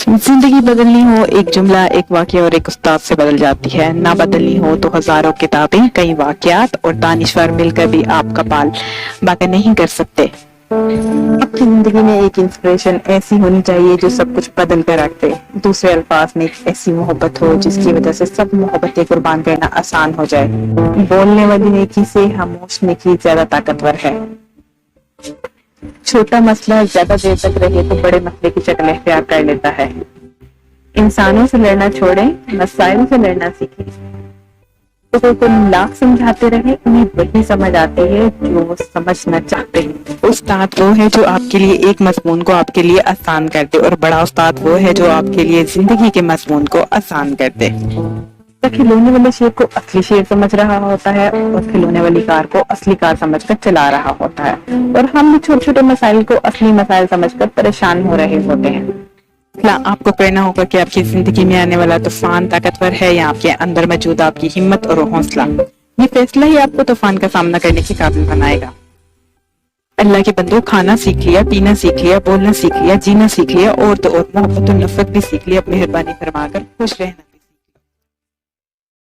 जिंदगी बदलनी हो एक जुमला एक वाकया और एक उस्ताद से बदल जाती है, ना बदलनी हो तो हजारों किताबें कई वाकयात और दानिश्वर मिलकर भी आपका बाल बाका नहीं कर सकते। आपकी जिंदगी में एक इंस्पिरेशन ऐसी होनी चाहिए जो सब कुछ बदल कर रख दे। दूसरे अल्फाज में एक ऐसी मोहब्बत हो जिसकी वजह से सब मोहब्बतें कुर्बान करना आसान हो जाए। बोलने वाली नेकी से खामोश नेकी ज्यादा ताकतवर है। छोटा मसला ज्यादा देर तक रहे तो बड़े मसले की शक्ल इख्तियार कर लेता है। इंसानों से लड़ना छोड़ें, मसाइल से लड़ना सीखें। तो कोई लाख समझाते रहे, उन्हें वही समझ आती है जो वो समझना चाहते हैं। उस्ताद वो है जो आपके लिए एक मजमून को आपके लिए आसान कर दे, और बड़ा उस्ताद वो है जो आपके लिए जिंदगी के मजमून को आसान कर दे। खिलौने वाले शेर को असली शेर समझ रहा होता है और खिलौने वाली कार को असली कार समझकर चला रहा होता है, और हम भी छोटे छोटे मसाइल को असली मसाइल समझकर परेशान हो रहे होते हैं। आपको करना होगा कि आपकी जिंदगी में आने वाला तूफान ताकतवर है या आपके अंदर मौजूद आपकी हिम्मत और हौसला। ये फैसला ही आपको तूफान का सामना करने के काबिल बनाएगा। अल्लाह के बंदो, खाना सीख लिया, पीना सीख लिया, बोलना सीख लिया, जीना सीख लिया, और तो और मोहब्बत और नफरत भी सीख लिया। मेहरबानी फरमाकर खुश रहना।